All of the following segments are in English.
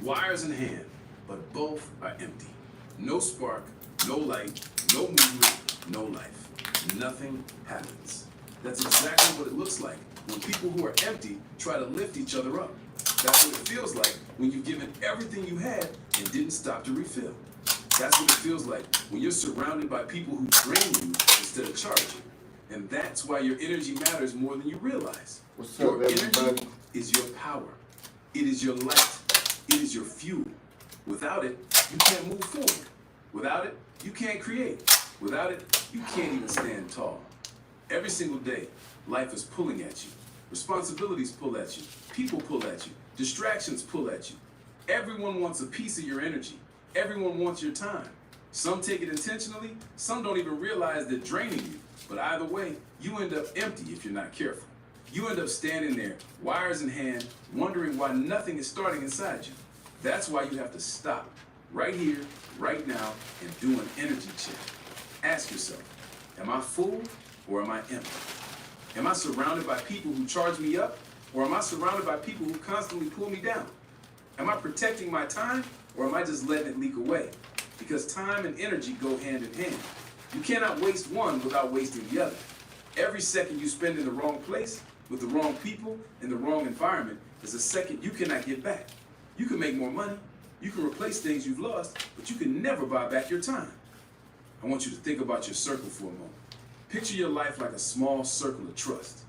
Wires in hand, but both are empty. No spark, no light, no movement, no life. Nothing happens. That's exactly what it looks like when people who are empty try to lift each other up. That's what it feels like when you've given everything you had and didn't stop to refill. That's what it feels like when you're surrounded by people who drain you instead of charge you. And that's why your energy matters more than you realize. What's Your up, everybody? energy is your power. It is your light. It is your fuel. Without it, you can't move forward. Without it, you can't create. Without it, you can't even stand tall. Every single day, life is pulling at you. Responsibilities pull at you. People pull at you. Distractions pull at you. Everyone wants a piece of your energy. Everyone wants your time. Some take it intentionally. Some don't even realize they're draining you. But either way, you end up empty if you're not careful. You end up standing there, wires in hand, wondering why nothing is starting inside you. That's why you have to stop right here, right now, and do an energy check. Ask yourself, am I full or am I empty? Am I surrounded by people who charge me up, or am I surrounded by people who constantly pull me down? Am I protecting my time, or am I just letting it leak away? Because time and energy go hand in hand. You cannot waste one without wasting the other. Every second you spend in the wrong place, with the wrong people, in the wrong environment, is a second you cannot get back. You can make more money, you can replace things you've lost, but you can never buy back your time. I want you to think about your circle for a moment. Picture your life like a small circle of trust.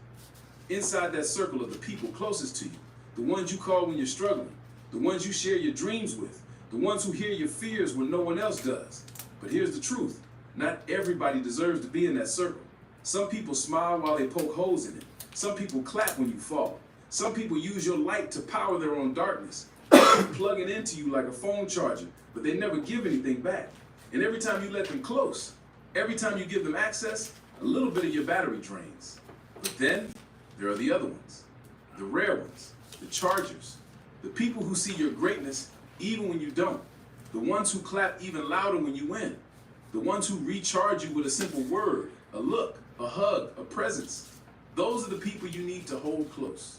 Inside that circle are the people closest to you, the ones you call when you're struggling, the ones you share your dreams with, the ones who hear your fears when no one else does. But here's the truth. Not everybody deserves to be in that circle. Some people smile while they poke holes in it. Some people clap when you fall. Some people use your light to power their own darkness. They keep plugging into you like a phone charger, but they never give anything back. And every time you let them close, every time you give them access, a little bit of your battery drains. But then there are the other ones, the rare ones, the chargers, the people who see your greatness even when you don't, the ones who clap even louder when you win, the ones who recharge you with a simple word, a look, a hug, a presence. Those are the people you need to hold close.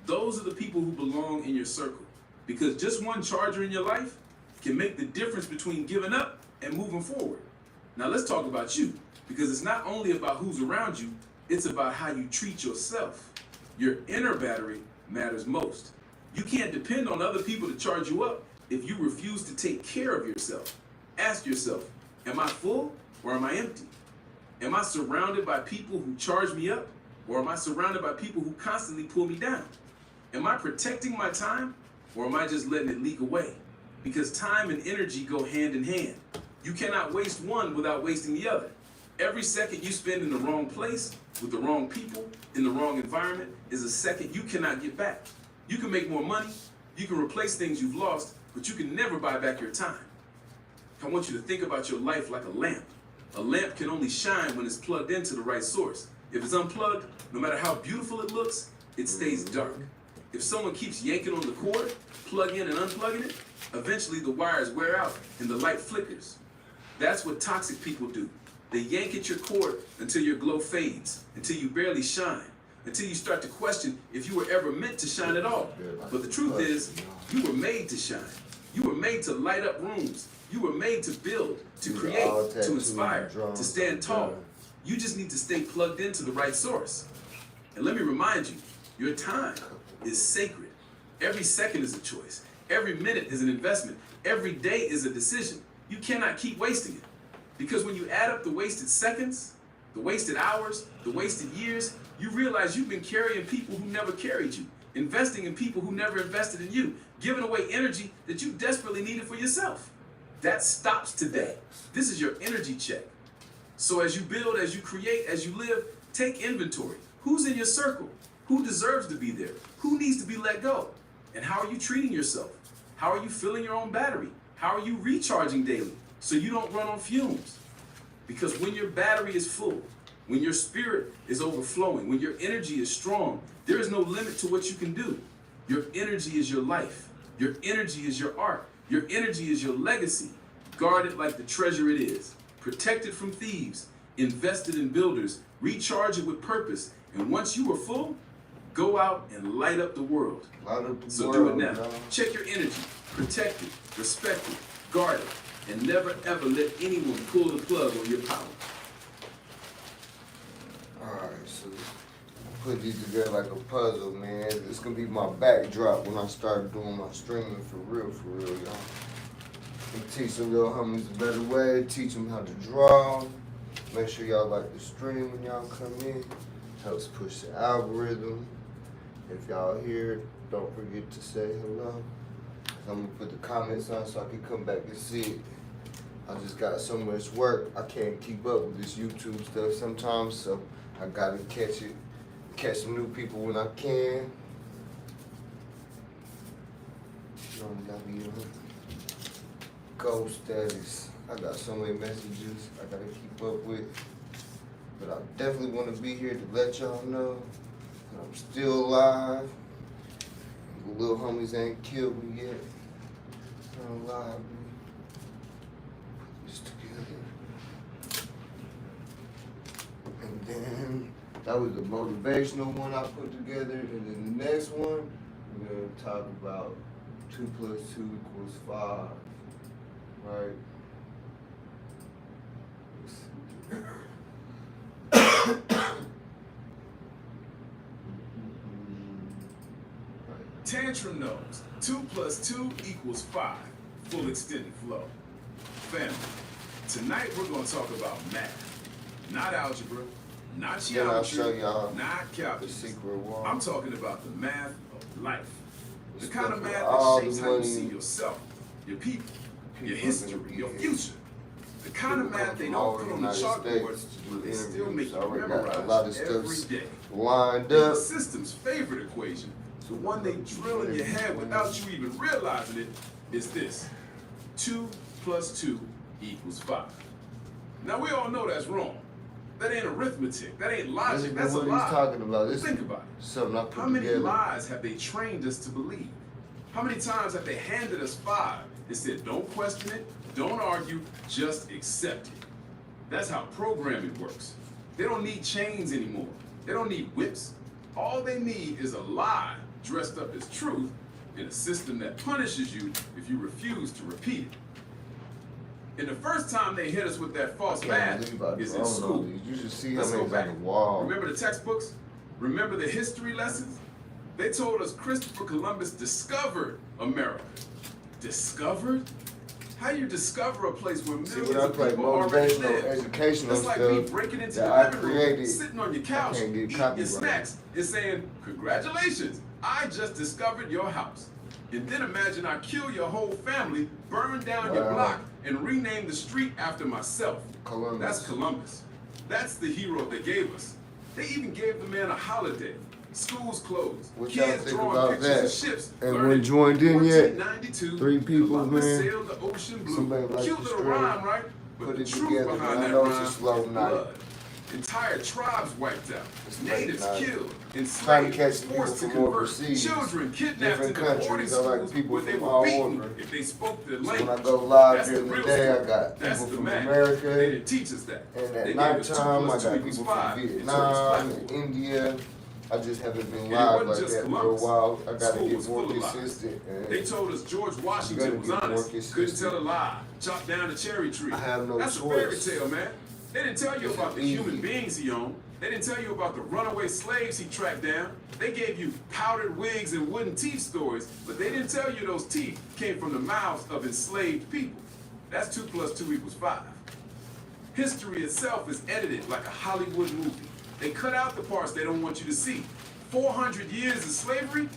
Those are the people who belong in your circle. Because just one charger in your life can make the difference between giving up and moving forward. Now let's talk about you, because it's not only about who's around you, it's about how you treat yourself. Your inner battery matters most. You can't depend on other people to charge you up if you refuse to take care of yourself. Ask yourself, am I full or am I empty? Am I surrounded by people who charge me up, or am I surrounded by people who constantly pull me down? Am I protecting my time, or am I just letting it leak away? Because time and energy go hand in hand. You cannot waste one without wasting the other. Every second you spend in the wrong place, with the wrong people, in the wrong environment, is a second you cannot get back. You can make more money, you can replace things you've lost, but you can never buy back your time. I want you to think about your life like a lamp. A lamp can only shine when it's plugged into the right source. If it's unplugged, no matter how beautiful it looks, it stays dark. If someone keeps yanking on the cord, plugging in and unplugging it, eventually the wires wear out and the light flickers. That's what toxic people do. They yank at your cord until your glow fades, until you barely shine, until you start to question if you were ever meant to shine at all. But the truth is, you were made to shine. You were made to light up rooms. You were made to build, to create, to inspire, to stand tall. You just need to stay plugged into the right source. And let me remind you, your time is sacred. Every second is a choice. Every minute is an investment. Every day is a decision. You cannot keep wasting it. Because when you add up the wasted seconds, the wasted hours, the wasted years, you realize you've been carrying people who never carried you, investing in people who never invested in you, giving away energy that you desperately needed for yourself. That stops today. This is your energy check. So as you build, as you create, as you live, take inventory. Who's in your circle? Who deserves to be there? Who needs to be let go? And how are you treating yourself? How are you filling your own battery? How are you recharging daily so you don't run on fumes? Because when your battery is full, when your spirit is overflowing, when your energy is strong, there is no limit to what you can do. Your energy is your life. Your energy is your art. Your energy is your legacy. Guard it like the treasure it is. Protect it from thieves. Invest it in builders. Recharge it with purpose. And once you are full, go out and light up the world. Light up the So world, do it now. y'all. Check your energy. Protect it, respect it, guard it, and never ever let anyone pull the plug on your power. Alright, so put these together like a puzzle, man. It's gonna be my backdrop when I start doing my streaming for real, y'all. And teach some little homies a better way, teach them how to draw. Make sure y'all like the stream when y'all come in. Helps push the algorithm. If y'all here, don't forget to say hello. I'm gonna put the comments on so I can come back and see it. I just got so much work, I can't keep up with this YouTube stuff sometimes, so I gotta catch some new people when I can. You know, gotta be on go status. I got so many messages I gotta keep up with. But I definitely want to be here to let y'all know that I'm still alive. The little homies ain't killed me yet. I'm alive, man. Put this together. And then that was the motivational one I put together. And then the next one, we're going to talk about 2 + 2 = 5. Right? Tantrum Knows. 2 + 2 = 5. Full extended flow. Family, tonight we're going to talk about math. Not algebra, not geometry, not calculus. The secret wall. I'm talking about the math of life. The kind of math all that shapes the how you money, see yourself, your people, your in history, the your beginning. future. The kind of math they don't put on the chalkboard, but they still make you memorize every day. Lined The up. system's favorite equation, the one they drill in your head without you even realizing it, is this: 2 + 2 = 5. Now we all know that's wrong. That ain't arithmetic. That ain't logic. That's a what lie. he's talking about. This Think about it. something I put How many together. lies have they trained us to believe? How many times have they handed us 5 and said, don't question it, don't argue, just accept it? That's how programming works. They don't need chains anymore. They don't need whips. All they need is a lie dressed up as truth in a system that punishes you if you refuse to repeat it. And the first time they hit us with that false math is in school. You should see how Let's go many's back. on the wall. Remember the textbooks? Remember the history lessons? They told us Christopher Columbus discovered America. Discovered? How you discover a place where millions of people already live? Educational It's like me breaking into the living room, sitting on your couch, eating your snacks, and saying, congratulations, I just discovered your house. And then imagine I kill your whole family, burn down your block, and rename the street after myself. Columbus. That's Columbus. That's the hero they gave us. They even gave the man a holiday. Schools closed. What y'all Kids think drawing about pictures that? of ships. And when joined in yet? 1492, 3 people, Columbus man. sailed the ocean blue. Somebody like Cute the little stream. rhyme, right? But Put the it truth together, behind man. I that know rhyme it's a slow is night. blood. Entire tribes wiped out. It's Natives late night. killed. Trying to Enslaved. catch people Forced to from convert. overseas. Children kidnapped Different into boarding countries. I like schools people where they from were all beaten over. if they spoke the So language. when I go live That's during the the real day, I story. got That's people the from math. America. They didn't teach us that. And They at gave us 2 nighttime, I + got 2 people = from 5 in Vietnam terms and of India. I just haven't been And it live wasn't like just that for a Columbus. while. I gotta School get was more full of lies. consistent. And They told us George Washington gotta was get more honest, couldn't consistent. tell a lie, chopped down a cherry tree. I have no That's choice. a fairy tale, man. They didn't tell you This about is the easy. human beings he owned. They didn't tell you about the runaway slaves he tracked down. They gave you powdered wigs and wooden teeth stories, but they didn't tell you those teeth came from the mouths of enslaved people. That's 2 + 2 = 5. History itself is edited like a Hollywood movie. They cut out the parts they don't want you to see. 400 years of slavery,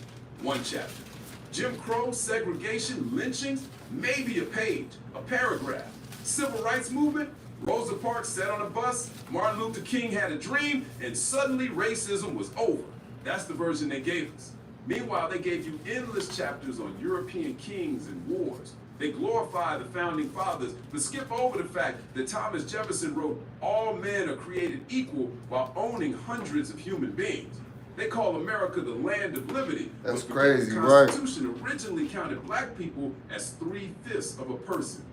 1 chapter. Jim Crow, segregation, lynchings, maybe a page, a paragraph. Civil rights movement, Rosa Parks sat on a bus, Martin Luther King had a dream, and suddenly racism was over. That's the version they gave us. Meanwhile, they gave you endless chapters on European kings and wars. They glorify the founding fathers, but skip over the fact that Thomas Jefferson wrote, all men are created equal while owning hundreds of human beings. They call America the land of liberty. That's but crazy, the right? Constitution originally counted black people as 3/5 of a person.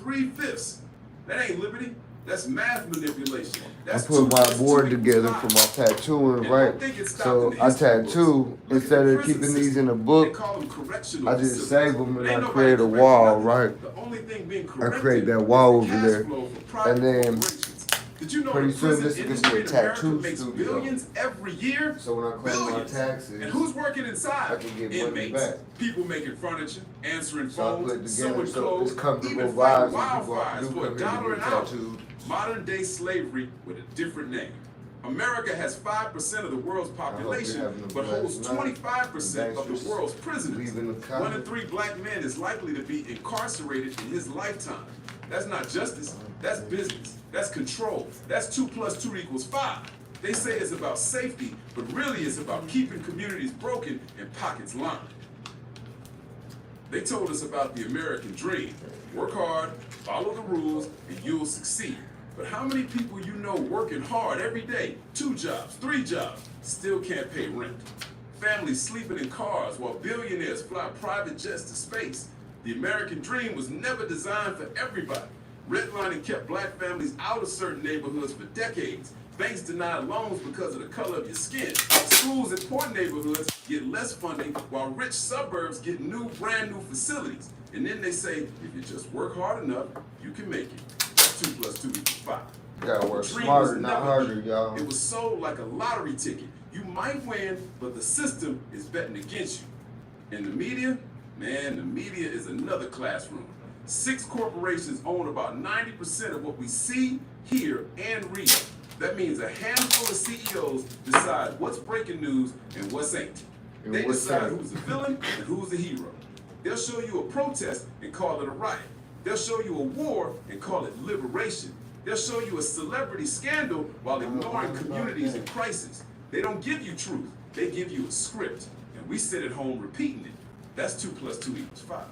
3/5. That ain't liberty. That's math manipulation. I That's put my 2 + 2 board = together 5. for my tattooing, And right? don't think it stopped So in the I history books. tattoo, Look at instead the of prison keeping these system. in a They book, call them correctional I just facilities. save them and Ain't I nobody create a correcting wall, nothing. right? The only thing being I corrected create that is wall the over cash there. flow for private And then corporations. Did you know pretty the soon prison this is gonna industry be a in America tattoo makes studio. billions every year? So when I claim my Billions. taxes, And who's working inside? I can get money Inmates, back. people making furniture, answering So I put phones, it together sewing so clothes, it's comfortable even vibes fighting when people wildfires do for come here $1 to an get hour. tattooed. Modern day slavery with a different name. America has 5% of the world's population, but holds 25% of the world's prisoners. 1 in 3 black men is likely to be incarcerated in his lifetime. That's not justice, that's business, that's control. That's 2 + 2 = 5. They say it's about safety, but really it's about keeping communities broken and pockets lined. They told us about the American dream. Work hard, follow the rules, and you'll succeed. But how many people you know working hard every day, 2 jobs, 3 jobs, still can't pay rent? Families sleeping in cars while billionaires fly private jets to space. The American dream was never designed for everybody. Redlining kept black families out of certain neighborhoods for decades. Banks denied loans because of the color of your skin. Schools in poor neighborhoods get less funding while rich suburbs get brand new facilities. And then they say, if you just work hard enough, you can make it. That's 2 + 2 = 5. You gotta work The dream smarter, was not never harder, beat. y'all. It was sold like a lottery ticket. You might win, but the system is betting against you. And the media, man, the media is another classroom. 6 corporations own about 90% of what we see, hear, and read. That means a handful of CEOs decide what's breaking news and what's ain't. They decide who's the villain and who's the hero. They'll show you a protest and call it a riot. They'll show you a war and call it liberation. They'll show you a celebrity scandal while ignoring communities in crisis. They don't give you truth. They give you a script. And we sit at home repeating it. That's 2 + 2 = 5.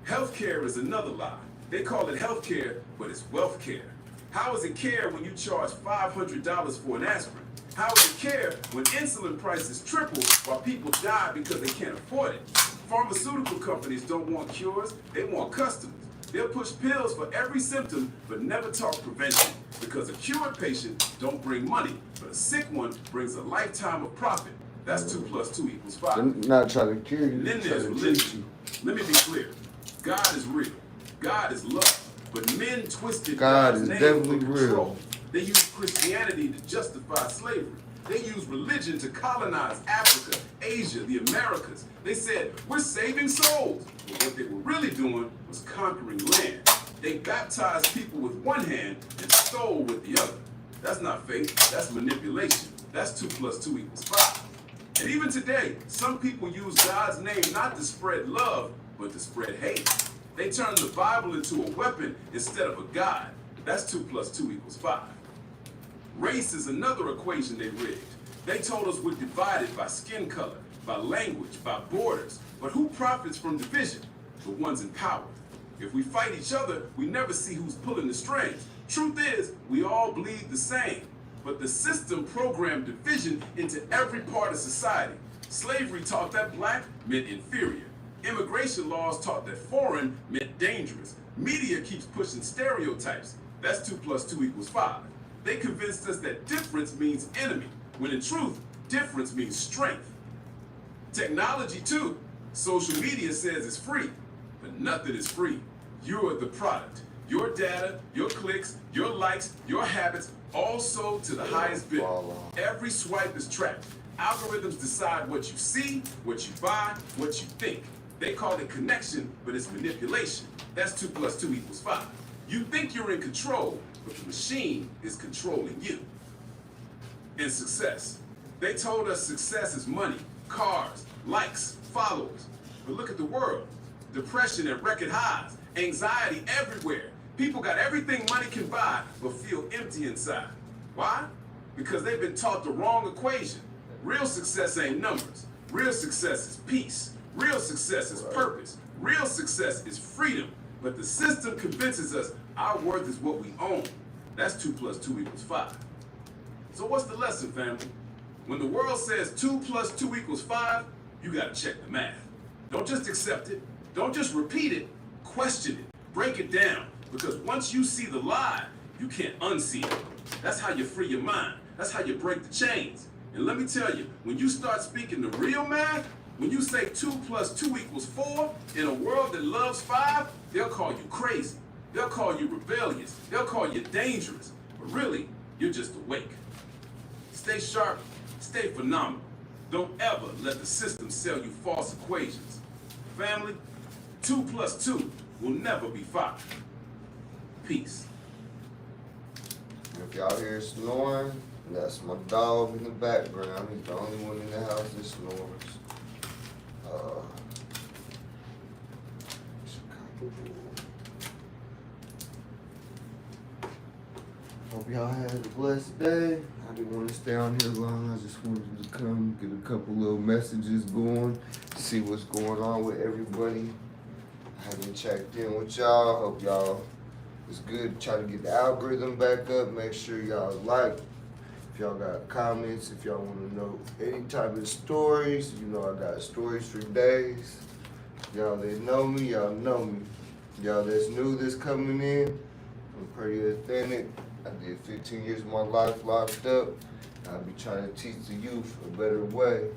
Healthcare is another lie. They call it healthcare, but it's wealth care. How is it care when you charge $500 for an aspirin? How is it care when insulin prices triple while people die because they can't afford it? Pharmaceutical companies don't want cures, they want customers. They'll push pills for every symptom, but never talk prevention, because a cured patient don't bring money, but a sick one brings a lifetime of profit. That's 2 + 2 = 5. I'm not trying to cure you. And then there's religion. Let me be clear. God is real. God is love. But men twisted God God's is name definitely for control. real. They use Christianity to justify slavery. They use religion to colonize Africa, Asia, the Americas. They said, we're saving souls. But what they were really doing was conquering land. They baptized people with one hand and stole with the other. That's not faith, that's manipulation. That's 2 + 2 = 5. And even today, some people use God's name not to spread love, but to spread hate. They turn the Bible into a weapon instead of a God. That's 2 + 2 = 5. Race is another equation they rigged. They told us we're divided by skin color, by language, by borders. But who profits from division? The ones in power. If we fight each other, we never see who's pulling the strings. Truth is, we all bleed the same. But the system programmed division into every part of society. Slavery taught that black meant inferior. Immigration laws taught that foreign meant dangerous. Media keeps pushing stereotypes. That's 2 + 2 = 5. They convinced us that difference means enemy, when in truth, difference means strength. Technology too. Social media says it's free, but nothing is free. You're the product. Your data, your clicks, your likes, your habits, all sold to the highest bidder. Every swipe is tracked. Algorithms decide what you see, what you buy, what you think. They call it connection, but it's manipulation. That's 2 + 2 = 5. You think you're in control, but the machine is controlling you. And success. They told us success is money, cars, likes, followers. But look at the world. Depression at record highs, anxiety everywhere. People got everything money can buy, but feel empty inside. Why? Because they've been taught the wrong equation. Real success ain't numbers. Real success is peace. Real success is purpose. Real success is freedom. But the system convinces us our worth is what we own. That's 2 + 2 = 5. So what's the lesson, family? When the world says 2 + 2 = 5, you gotta check the math. Don't just accept it. Don't just repeat it. Question it. Break it down. Because once you see the lie, you can't unsee it. That's how you free your mind. That's how you break the chains. And let me tell you, when you start speaking the real math, when you say 2 + 2 = 4, in a world that loves 5, they'll call you crazy. They'll call you rebellious. They'll call you dangerous. But really, you're just awake. Stay sharp, stay phenomenal. Don't ever let the system sell you false equations. Family, 2 + 2 will never be 5. Peace. If y'all hear snoring, that's my dog in the background. He's the only one in the house that snores. Hope y'all had a blessed day. I didn't want to stay on here long. I just wanted to come get a couple little messages going, see what's going on with everybody. I haven't checked in with y'all. Hope y'all is good. Try to get the algorithm back up. Make sure y'all like. If y'all got comments, if y'all want to know any type of stories, you know I got stories for days. Y'all that know me, y'all know me. Y'all that's new that's coming in, I'm pretty authentic. I did 15 years of my life locked up. I'll be trying to teach the youth a better way.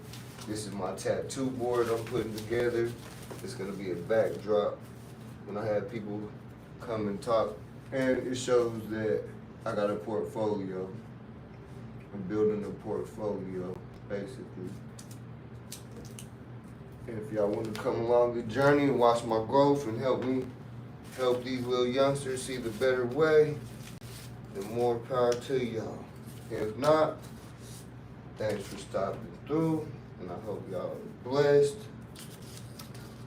This is my tattoo board I'm putting together. It's gonna be a backdrop when I have people come and talk. And it shows that I got a portfolio. I'm building a portfolio, basically. And if y'all want to come along the journey and watch my growth and help me help these little youngsters see the better way, then more power to y'all. If not, thanks for stopping through, and I hope y'all are blessed.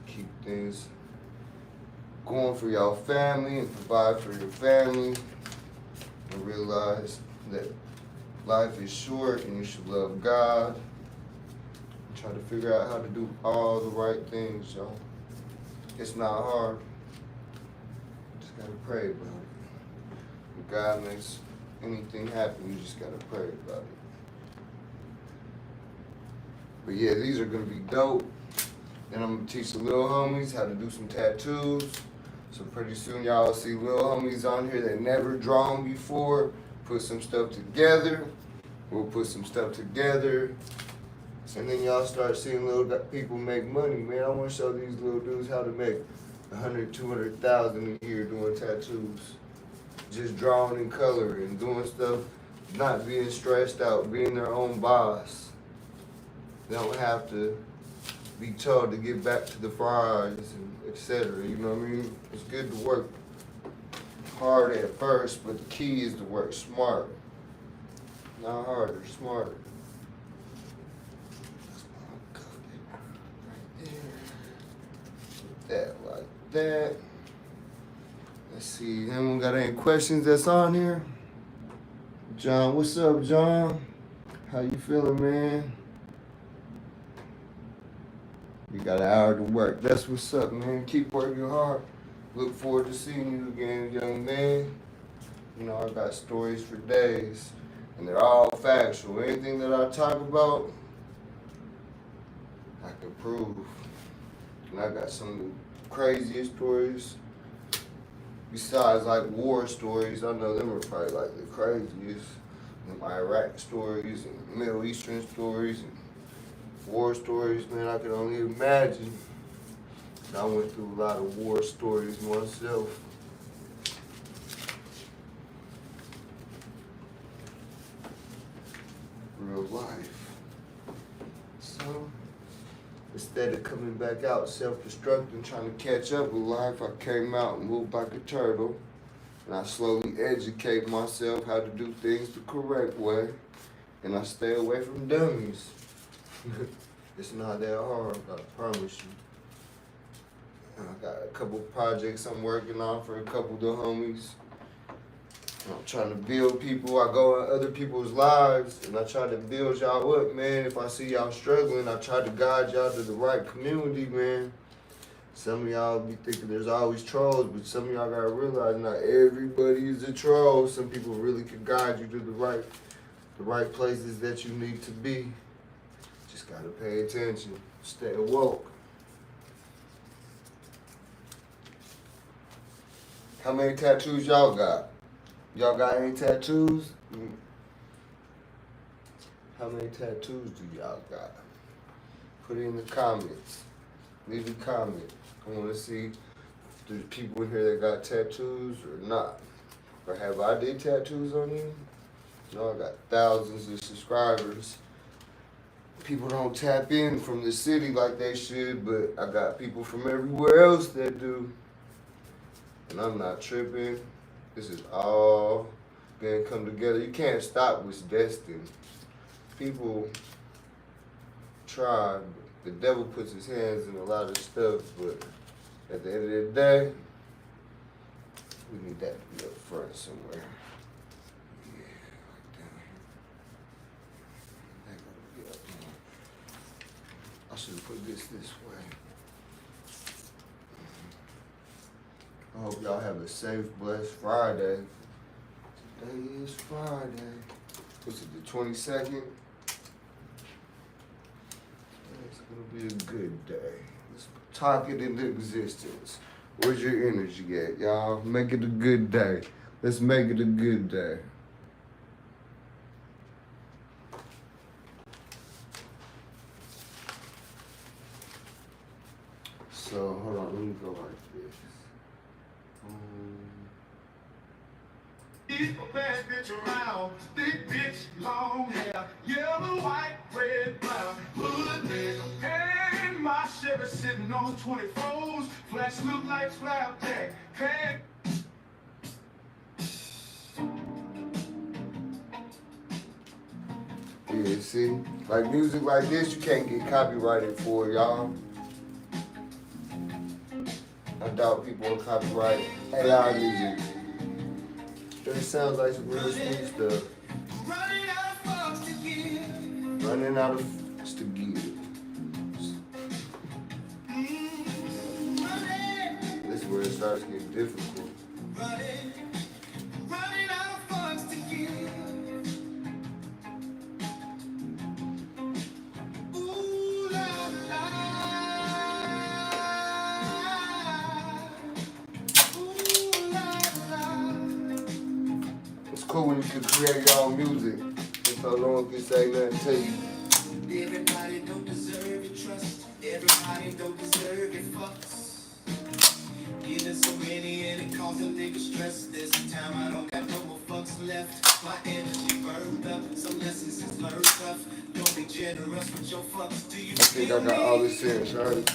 Keep things going for y'all family and provide for your family, and realize that life is short and you should love God. Try to figure out how to do all the right things, y'all. It's not hard. Just gotta pray about it. When God makes anything happen, you just gotta pray about it. But yeah, these are gonna be dope. And I'm gonna teach the little homies how to do some tattoos. So pretty soon y'all will see little homies on here that never drawn before. Put some stuff together. We'll put some stuff together. And then y'all start seeing little people make money, man. I want to show these little dudes how to make 100, 200,000 a year doing tattoos. Just drawing and coloring, doing stuff, not being stressed out, being their own boss. They don't have to be told to get back to the fries and etc. You know what I mean? It's good to work hard at first, but the key is to work smart. Not harder, smarter. That like that. Let's see, anyone got any questions that's on here? John, what's up, John? How you feeling, man? We got an hour to work. That's what's up, man. Keep working hard. Look forward to seeing you again, young man. You know, I got stories for days, and they're all factual. Anything that I talk about, I can prove. And I got some of the craziest stories. Besides like war stories, I know them are probably like the craziest. Them Iraq stories and Middle Eastern stories and war stories, man, I can only imagine. I went through a lot of war stories myself. Real life. So, instead of coming back out self-destructing, trying to catch up with life, I came out and moved like a turtle. And I slowly educate myself how to do things the correct way. And I stay away from dummies. It's not that hard, I promise you. And I got a couple projects I'm working on for a couple of the homies. And I'm trying to build people. I go in other people's lives and I try to build y'all up, man. If I see y'all struggling, I try to guide y'all to the right community, man. Some of y'all be thinking there's always trolls, but some of y'all gotta realize not everybody is a troll. Some people really can guide you to the right places that you need to be. Just gotta pay attention, stay awoke. How many tattoos y'all got? Y'all got any tattoos? How many tattoos do y'all got? Put it in the comments. Leave a comment. I want to see if there's people in here that got tattoos or not. Or have I did tattoos on you? No, I got thousands of subscribers. People don't tap in from the city like they should, but I got people from everywhere else that do. And I'm not tripping. This is all gonna come together. You can't stop what's destined. People try, but the devil puts his hands in a lot of stuff, but at the end of the day, we need that to be up front somewhere. Yeah, like down here. That gotta be up here. I should have put this way. I hope y'all have a safe, blessed Friday. Today is Friday. What's it, the 22nd? It's gonna be a good day. Let's talk it into existence. Where's your energy at, y'all? Make it a good day. Let's make it a good day. So, hold on, let me go like this. He's a bad bitch around, thick bitch, long hair, yellow, white, red, brown, hood nigga. And my Chevy sitting on 24s, flash look like slapjack, can Yeah, see? Like music like this, you can't get copyrighted for, y'all. I doubt people will copyright AI music. It sounds like some real sweet stuff. running out of fucks to give. Running out of fucks to give. This is where it starts getting difficult. Running out of fucks to give. Ooh la la. Ooh la la. It's cool when you can create your own music. If no one can say nothing to you. Everybody don't deserve your trust. Everybody don't deserve your fucks. Giving so many and it causing niggas stress. This time I don't got no more fucks left. My energy burned up. Some lessons is learned tough. Don't be generous with your fucks. Do you I think I got all this sense, right?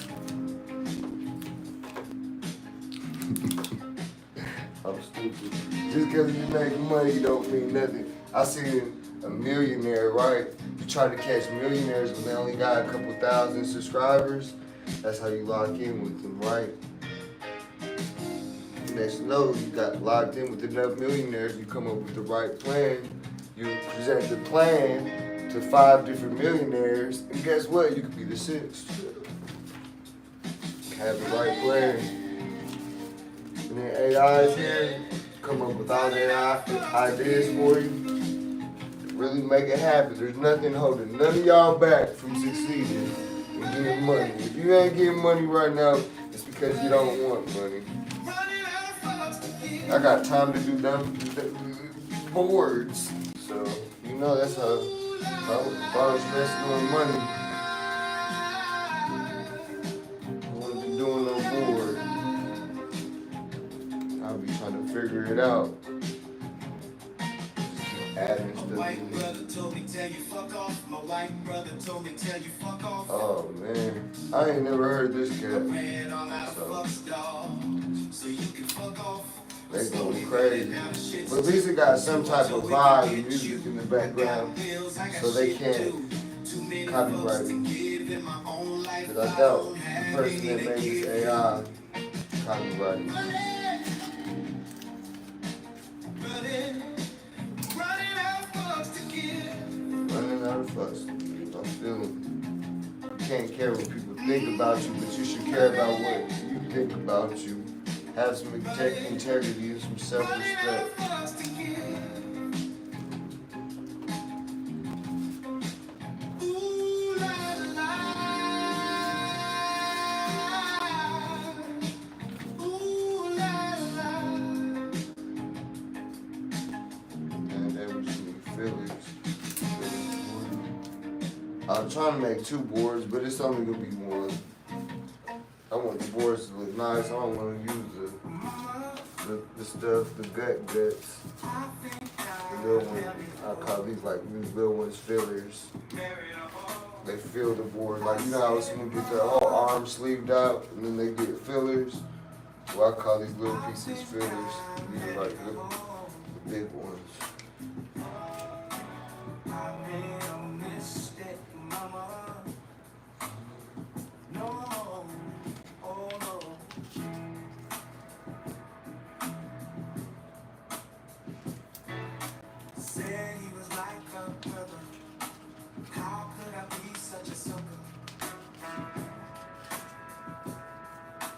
I'm stupid. Just because you make money don't mean nothing. I seen a millionaire, right? You try to catch millionaires when they only got a couple thousand subscribers. That's how you lock in with them, right? Next to know you got locked in with enough millionaires, you come up with the right plan. You present the plan to 5 different millionaires, and guess what? You could be the 6th. Have the right plan. And then AI is here, come up with all the ideas for you. Really make it happen. There's nothing holding none of y'all back from succeeding and getting money. If you ain't getting money right now, it's because you don't want money. I got time to do dumb boards. So, you know that's how if I was stressing on money, I wouldn't be doing no board. I'll be trying to figure it out. Adding stuff. My white brother told me tell you fuck off. My white brother told me tell you fuck off. Oh man, I ain't never heard this cat. Ran all out of fucks, dog. So you can fuck off. They going crazy. But at least it got some type of vibe and music in the background, so they can't copyright it. Because I doubt the person that made this AI copyrighted it. Running out of fucks. I'm feeling. You can't care what people think about you, but you should care about what you think about you. Have some integrity and some self-respect. I'm trying to make 2 boards, but it's only gonna be 1. I want the boards to look nice. I don't want to use the stuff, the guts. The little ones, I call these like these little ones fillers. They fill the board. Like, you know how someone get their whole arm sleeved out and then they get fillers? Well, I call these little pieces fillers. These are like the big ones. Said he was like a brother. How could I be such a sucker?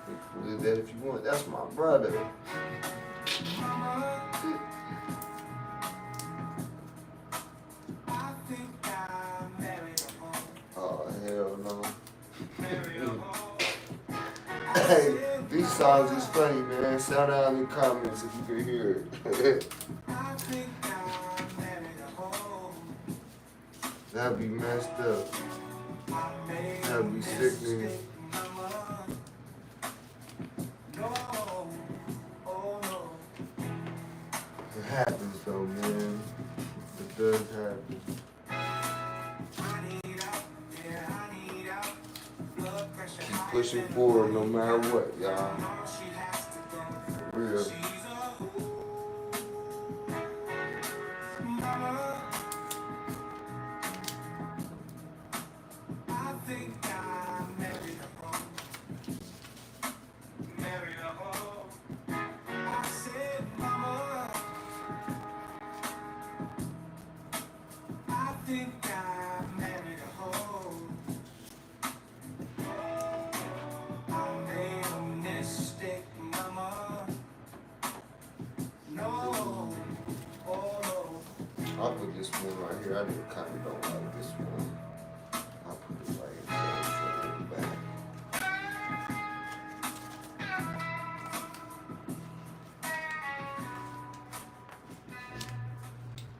You can believe that if you want. That's my brother. Mama, I think I married a home. Oh, hell no. Married a home. Hey, these songs is funny, man. Shout out in the comments if you can hear it. I think I married a home. That'd be messed up. I made That'd be sickening. mistake, mama. No, oh no. It happens though, man. It does happen. I need out, yeah, I need out. Blood pressure Keep high pushing than forward no matter what, y'all. she has to go. For real. She's a fool. Mama, I think I married a home. Married a home. I said, Mama, I think I married a home. I made a mistake, Mama. No, oh no. I'll put this one right here. I didn't kind of don't like this one. I'll put it right in the back.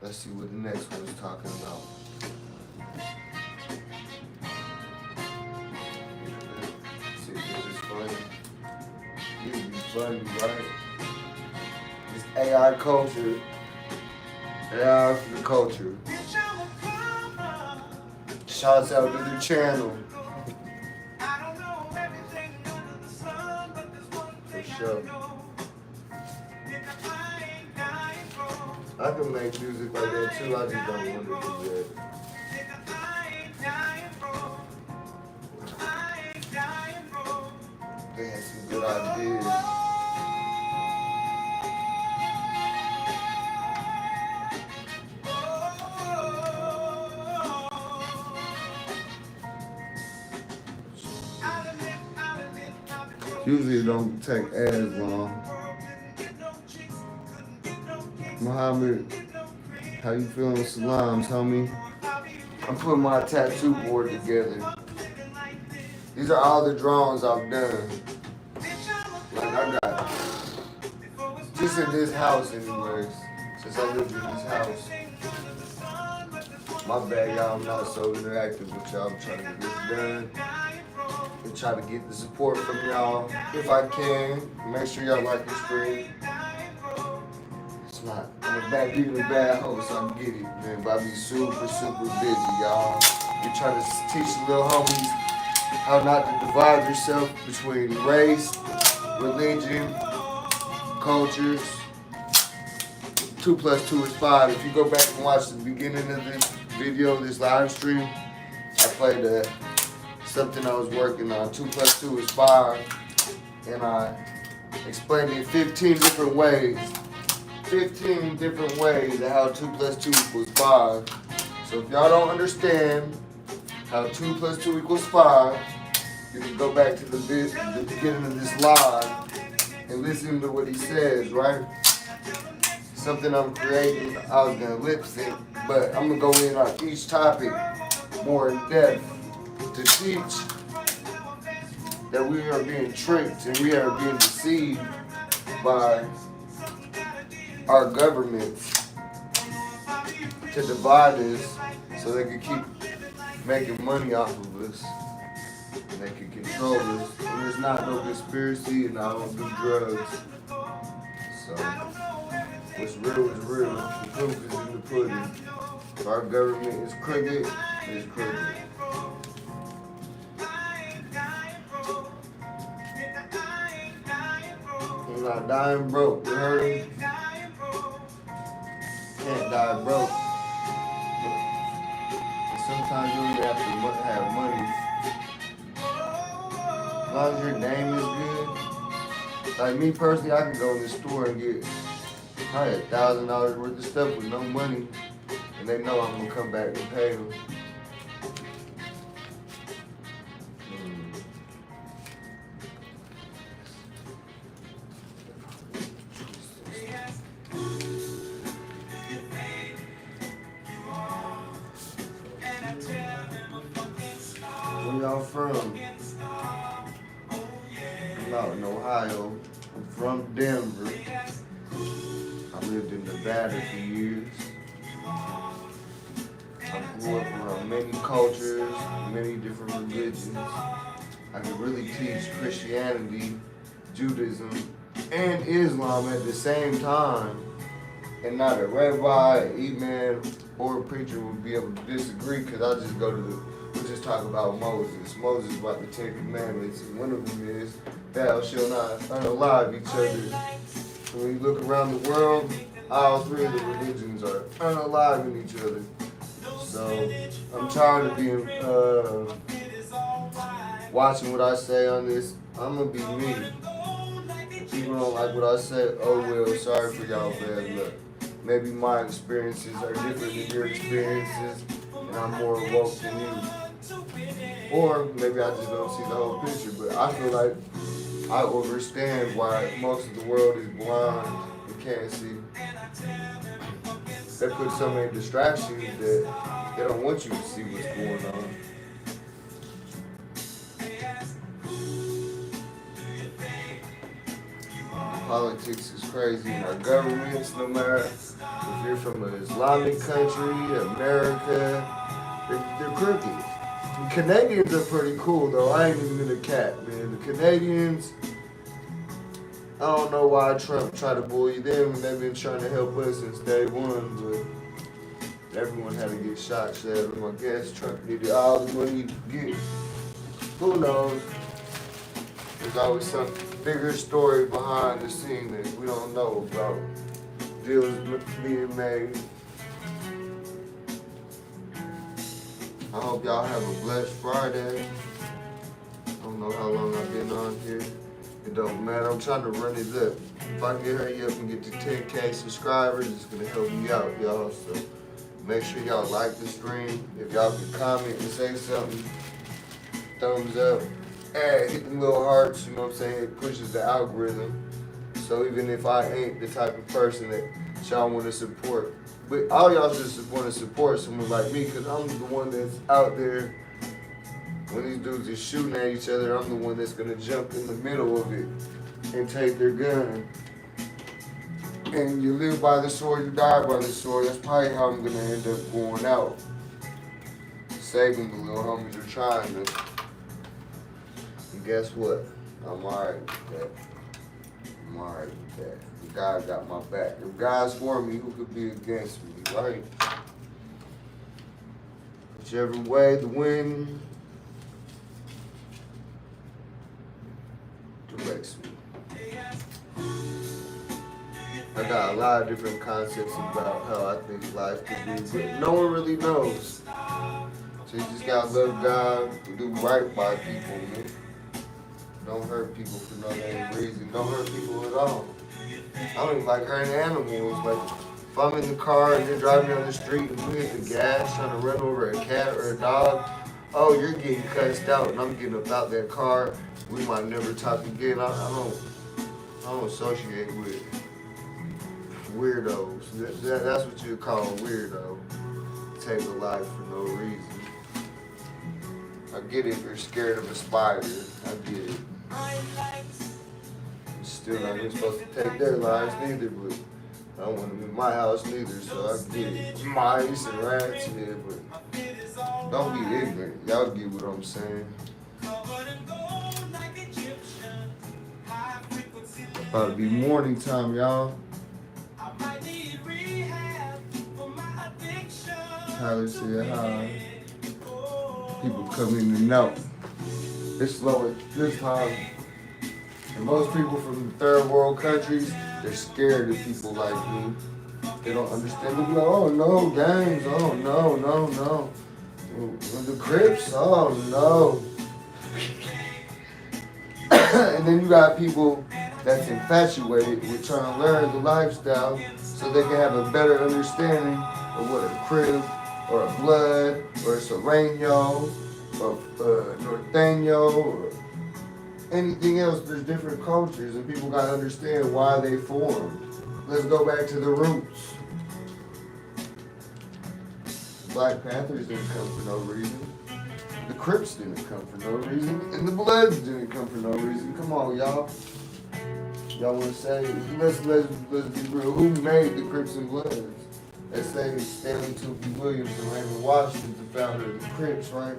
Let's see what the next one is talking about. See if this is funny. This be funny, right? This AI culture. AI for the culture. Bitch, I'm a plumber. Shouts out to the channel. I don't know everything under the sun, but there's one thing sure. I know. Nigga, I ain't dying for. I can make music like that too. I just don't want to do that. Nigga, I ain't dying for. I ain't dying for. They had some good ideas. Usually it don't take as long. Muhammad, how you feeling? Salams, homie. I'm putting my tattoo board together. These are all the drawings I've done. Like I got, just in this house anyways, since I lived in this house. My bad, y'all, I'm not so interactive with y'all. I'm trying to get this done. And try to get the support from y'all if I can. Make sure y'all like the stream. It's not, I'm a bad being a bad host, so I can get it, man. But I be super busy, y'all. We're trying to teach the little homies how not to divide yourself between race, religion, cultures. 2 + 2 is 5. If you go back and watch the beginning of this video, this live stream, I played something I was working on. 2 + 2 is 5. And I explained it 15 different ways. 15 different ways of how 2 + 2 equals 5. So if y'all don't understand how 2 + 2 equals 5, you can go back to the beginning of this live and listen to what he says, right? Something I'm creating, I was gonna lip sync, but I'm gonna go in on each topic more in depth to teach that we are being tricked and we are being deceived by our governments to divide us so they can keep making money off of us. And they can control us. And there's not no conspiracy and I don't do drugs. So what's real is real. The proof is in the pudding. If our government is crooked, it's crooked. I'm not dying broke, you heard me? Can't die broke. And sometimes you really have to have money. As long as your name is good. Like me personally, I can go in the store and get probably $1,000 worth of stuff with no money. And they know I'm gonna come back and pay them. Where y'all from? I'm out in Ohio. I'm from Denver. I lived in Nevada for years. I grew up around many cultures, many different religions. I could really teach Christianity, Judaism, and Islam at the same time. And not a rabbi, imam, or a preacher would be able to disagree because I just go to we'll just talk about Moses. Moses about the 10 Commandments, and one of them is, thou shalt not unalive each other. So when you look around the world, all three of the religions are unaliving each other. So I'm tired of being watching what I say on this. I'm gonna be me. If people don't like what I say, oh well, sorry for y'all bad luck. Maybe my experiences are different than your experiences, and I'm more woke than you. Or maybe I just don't see the whole picture, but I feel like I understand why most of the world is blind and can't see. They put so many distractions that they don't want you to see what's going on. Politics is crazy in our governments, no matter if you're from an Islamic country, America, they're crooked. The Canadians are pretty cool though. I ain't even gonna cap, man. The Canadians, I don't know why Trump tried to bully them, and they've been trying to help us since day one, but everyone had to get shot, Shad. I guess Trump needed all the money he could get. Who knows? There's always some bigger story behind the scene that we don't know about. Deals being made. I hope y'all have a blessed Friday. I don't know how long I've been on here. It don't matter. I'm trying to run it up. If I can hurry up and get to 10K subscribers, it's gonna help me out, y'all. So make sure y'all like the stream. If y'all can comment and say something, thumbs up. And hit them little hearts, you know what I'm saying? It pushes the algorithm. So even if I ain't the type of person that y'all want to support, but all y'all just want to support someone like me, because I'm the one that's out there. When these dudes are shooting at each other, I'm the one that's going to jump in the middle of it and take their gun. And you live by the sword, you die by the sword. That's probably how I'm going to end up going out. Saving the little homies are trying to. And guess what? I'm alright with that. I'm alright with that. God got my back. If God's for me, who could be against me, right? Whichever way the wind directs me. I got a lot of different concepts about how I think life could be, but no one really knows. So you just gotta love God, do right by people, man. Don't hurt people for no damn reason. Don't hurt people at all. I don't even like hurting animals. Like, if I'm in the car and you're driving down the street and you hit the gas trying to run over a cat or a dog, oh, you're getting cussed out and I'm getting up out that car. We might never talk again. I don't associate with weirdos. That's what you call a weirdo. Take a life for no reason. I get it if you're scared of a spider. I get it. Still not even supposed to take their lives neither, but I don't want them in my house neither, so I get it. Mice and rats, yeah, but Don't be ignorant. Y'all get what I'm saying. About to be morning time, y'all. Tyler said hi. People come in and out. It's slow at this time. And most people from third world countries, they're scared of people like me. They don't understand. They'll be like, oh no, gangs, oh no. The Crips, oh no. And then you got people that's infatuated with trying to learn the lifestyle so they can have a better understanding of what a Crip or a Blood or a Sereno or Norteño or anything else. There's different cultures and people got to understand why they formed. Let's go back to the roots. Black Panthers didn't come for no reason. The Crips didn't come for no reason. And the Bloods didn't come for no reason. Come on, y'all. Y'all want to say, let's be real. Who made the Crips and Bloods? They say Stanley Tookie Williams and Raymond Washington's the founder of the Crips, right?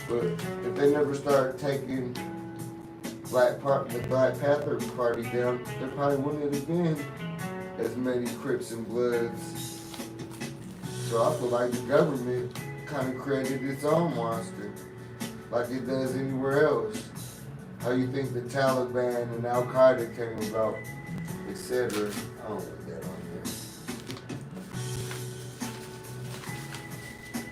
But if they never started taking the Black Panther Party down, there probably wouldn't have been as many Crips and Bloods. So I feel like the government kind of created its own monster, like it does anywhere else. How you think the Taliban and Al Qaeda came about, etc. I don't want that on there.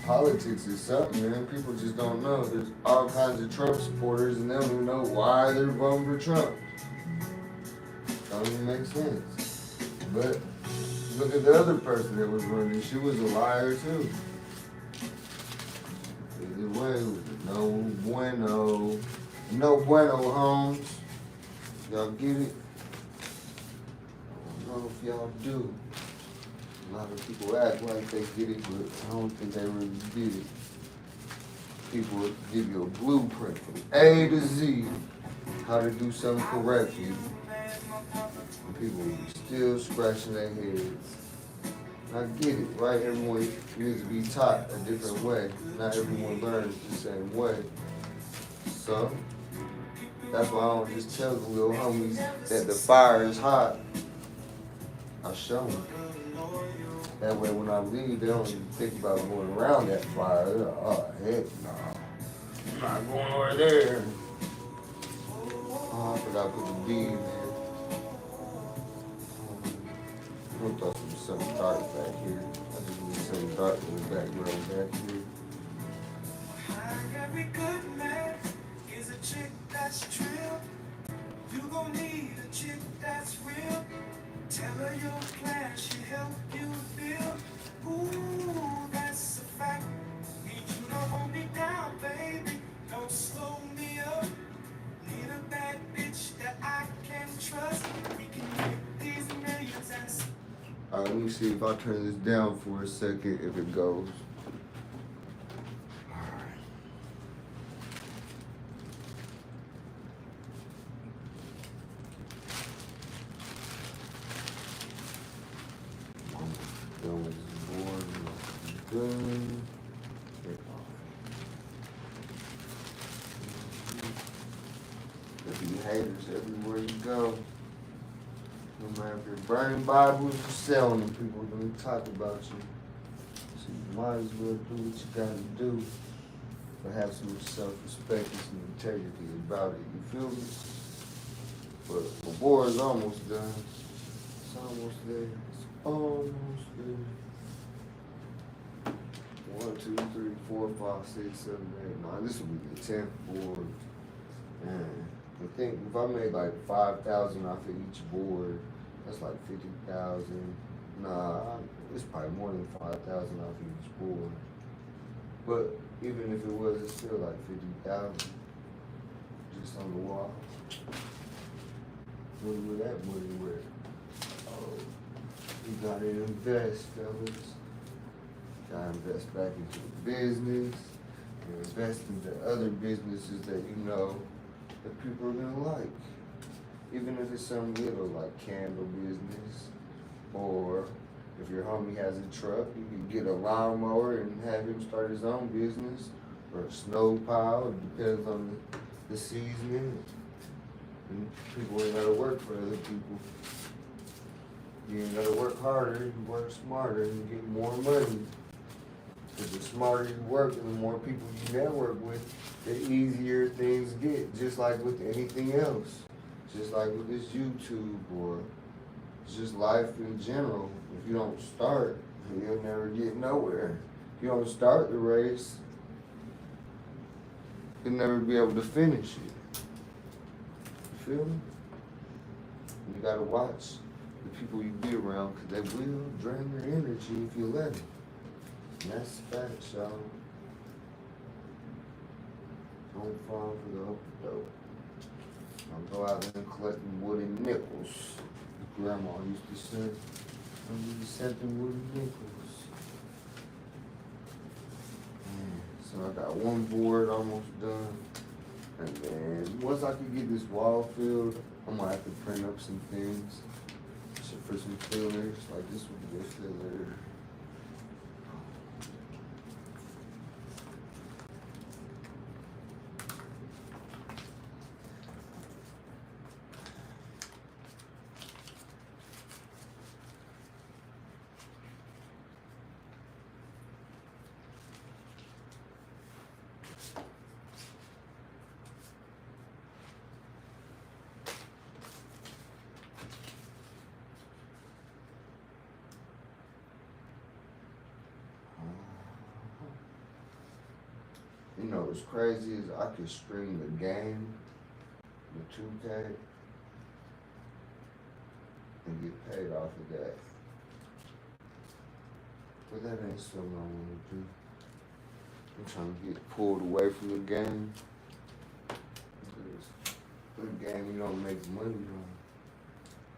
Politics is something, man. People just don't know. There's all kinds of Trump supporters, and they don't even know why they're voting for Trump. Don't even make sense. But look at the other person that was running. She was a liar too. Either way, it was no bueno, Holmes. Y'all get it? I don't know if y'all do. A lot of people act like they get it, but I don't think they really get it. People will give you a blueprint from A to Z, how to do something correctly. And people will be still scratching their heads. I get it, right? Everyone needs to be taught a different way. Not everyone learns the same way. So, that's why I don't just tell the little homies that the fire is hot. I show them. That way when I leave, they don't even think about going around that fire. They're like, oh, heck no. I'm not going over there. Oh, I forgot to put the bead in there. I'm gonna throw something dark back here. I just need something dark in the background back here. Every good man is a chick that's trill. You gon' need a chick that's real. Tell her your plan, she'll help you feel. Ooh, that's a fact. Need you to hold me down, baby. Don't slow me up. Need a bad bitch that I can trust. We can make these millions and Alright, let me see if I turn this down for a second, if it goes. Alright. Done with this board. Done. There'll be haters everywhere you go. No matter if you're burning Bibles or selling them, people are going to talk about you. So you might as well do what you got to do, but have some self-respect and some integrity about it. You feel me? But the war is almost done. It's almost there. It's almost there. 1, 2, 3, 4, 5, 6, 7, 8, 9. This will be the 10th board. Man, I think if I made like 5,000 off of each board, that's like 50,000. Nah, it's probably more than 5,000 off of each board. But even if it was, it's still like 50,000 just on the wall. Where that money went? Oh, you gotta invest, fellas. Gotta invest back into the business, and invest into other businesses that you know that people are gonna like. Even if it's some little like candle business or If your homie has a truck, you can get a lawnmower and have him start his own business, or a snow pile. It depends on the season. And people ain't gotta work for other people. You ain't gotta work harder, you work smarter, and you get more money. Because the smarter you work and the more people you network with, the easier things get, just like with anything else. Just like with this YouTube or just life in general. If you don't start, you'll never get nowhere. If you don't start the race, you'll never be able to finish it. You feel me? You gotta watch the people you be around, because they will drain your energy if you let them. And that's facts, y'all. Don't fall for the dope. I'll go out there and collect them wooden nickels. Grandma used to say, I'm just sending wooden nickels. So I got one board almost done. And then once I can get this wall filled, I'm gonna have to print up some things. For some fillers, like this would be a filler. You know what's crazy is I could stream the game, the 2K, and get paid off of that. But that ain't something I want to do. I'm trying to get pulled away from the game. Because the game you don't make money on.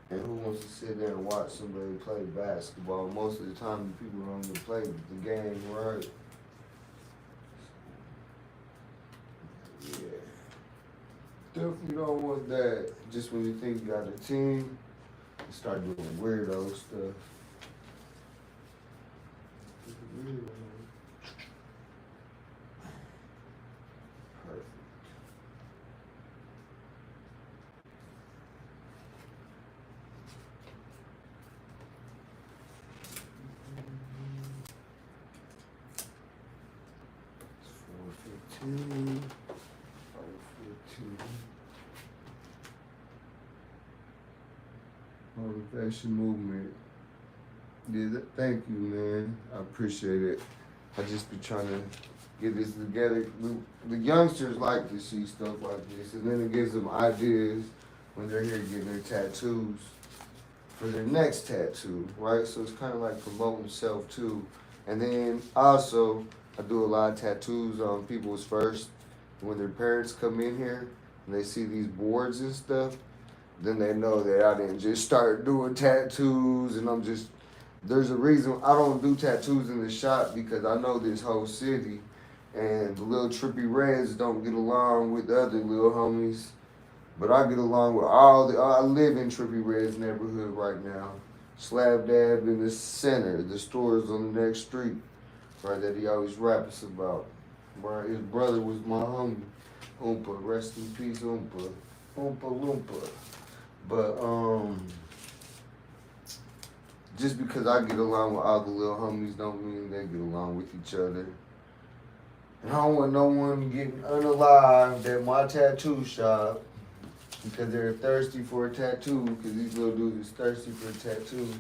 And who wants to sit there and watch somebody play basketball? Most of the time, the people don't even play the game right. Yeah. Definitely don't want that. Just when you think you got a team, you start doing weirdo stuff. Weirdo. Perfect. It's 4:15. 4:15. Motivation movement. Yeah, thank you, man. I appreciate it. I just be trying to get this together. The youngsters like to see stuff like this, and then it gives them ideas when they're here getting their tattoos for their next tattoo, right? So it's kind of like promoting self too. And then also, I do a lot of tattoos on people's first. When their parents come in here and they see these boards and stuff, then they know that I didn't just start doing tattoos and there's a reason I don't do tattoos in the shop, because I know this whole city and the little trippy reds don't get along with the other little homies. But I get along with I live in Trippy Red's neighborhood right now. Slab dab in the center. The store's on the next street, right, that he always raps about. Where his brother was my homie. Oompa, rest in peace, Oompa. Oompa Loompa. But, just because I get along with all the little homies don't mean they get along with each other. And I don't want no one getting unalived at my tattoo shop because they're thirsty for a tattoo, because these little dudes is thirsty for tattoos.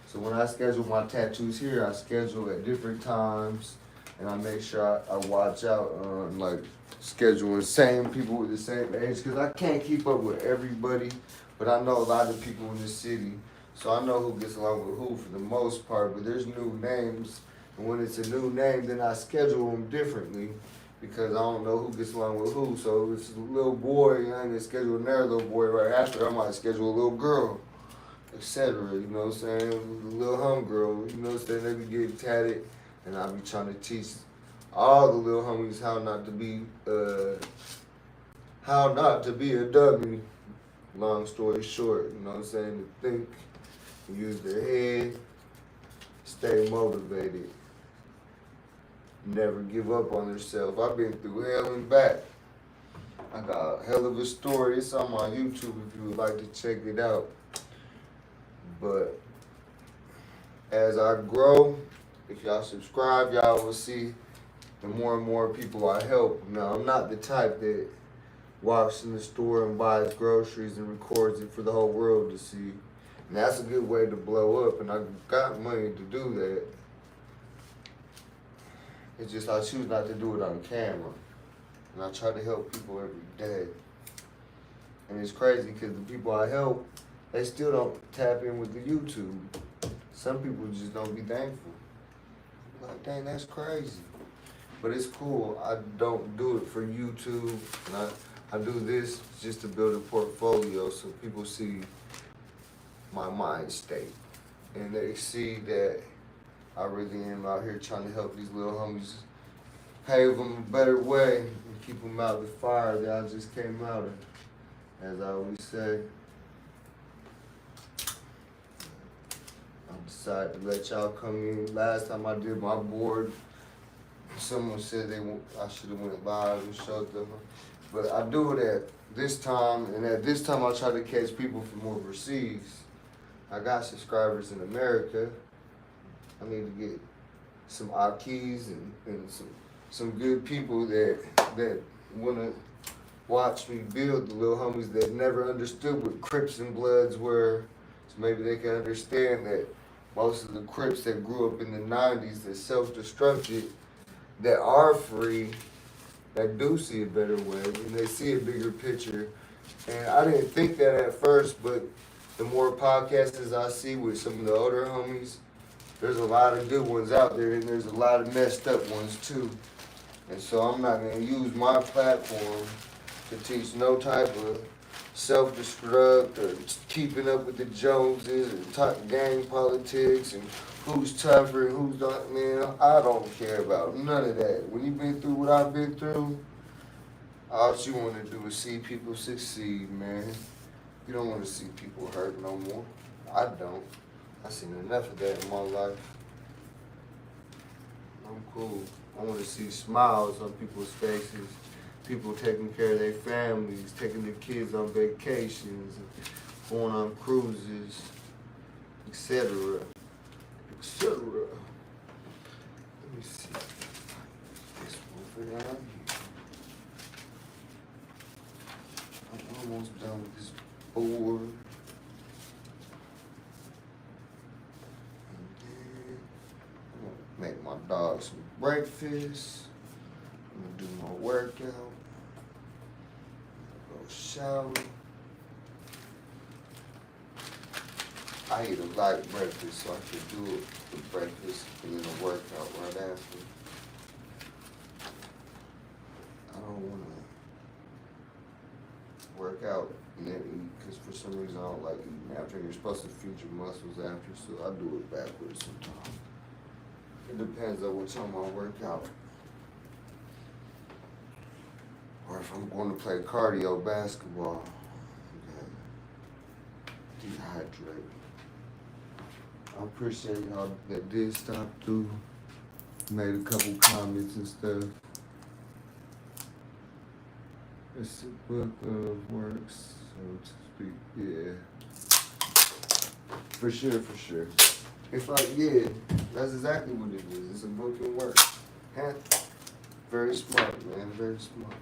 So when I schedule my tattoos here, I schedule at different times, and I make sure I watch out on like scheduling same people with the same age, because I can't keep up with everybody, but I know a lot of people in this city, so I know who gets along with who for the most part. But there's new names, and when it's a new name, then I schedule them differently, because I don't know who gets along with who. So if it's a little boy, I ain't gonna schedule another little boy right after. I might schedule a little girl, etc. You know what I'm saying? A little homegirl, you know what I'm saying? They be getting tatted, and I be trying to teach all the little homies how not to be a dummy. Long story short, you know what I'm saying? To think, use their head, stay motivated, never give up on yourself. I've been through hell and back. I got a hell of a story. It's on my YouTube if you would like to check it out. But as I grow, if y'all subscribe, y'all will see the more and more people I help. Now, I'm not the type that walks in the store and buys groceries and records it for the whole world to see. And that's a good way to blow up, and I got money to do that. It's just I choose not to do it on camera. And I try to help people every day. And it's crazy because the people I help, they still don't tap in with the YouTube. Some people just don't be thankful. Like, dang, that's crazy. But it's cool. I don't do it for YouTube. And I do this just to build a portfolio so people see my mind state. And they see that I really am out here trying to help these little homies pave them a better way and keep them out of the fire that I just came out of. As I always say, I decided to let y'all come in. Last time I did my board, someone said I should have went live and showed them. But I do it at this time, and at this time I try to catch people from overseas. I got subscribers in America. I need to get some Akis and some good people that wanna watch me build the little homies that never understood what Crips and Bloods were. So maybe they can understand that most of the Crips that grew up in the 90s that self-destructed, that are free, that do see a better way, and they see a bigger picture. And I didn't think that at first, but the more podcasts I see with some of the older homies, there's a lot of good ones out there, and there's a lot of messed up ones too. And so I'm not gonna use my platform to teach no type of self-destruct or keeping up with the Joneses and talk gang politics and who's tougher and who's not. Man, I don't care about none of that. When you've been through what I've been through, all you want to do is see people succeed, man. You don't want to see people hurt no more. I don't. I've seen enough of that in my life. I'm cool. I want to see smiles on people's faces. People taking care of their families, taking their kids on vacations, going on cruises, etc. Etc. Let me see. This one down here. I'm almost done with this board. And then I'm gonna make my dog some breakfast. I'm gonna do my workout. Go shower. I eat a light breakfast so I can do the breakfast and then a workout right after. I don't want to work out and then eat because for some reason I don't like eating after. You're supposed to feed your muscles after, so I do it backwards sometimes. It depends on what time I work out. Or if I'm going to play cardio basketball, okay. Dehydrate. I appreciate y'all that did stop through, made a couple comments and stuff. It's a book of works, so to speak, yeah. For sure. It's like, yeah, that's exactly what it is. It's a book of works. Huh? Very smart, man, very smart.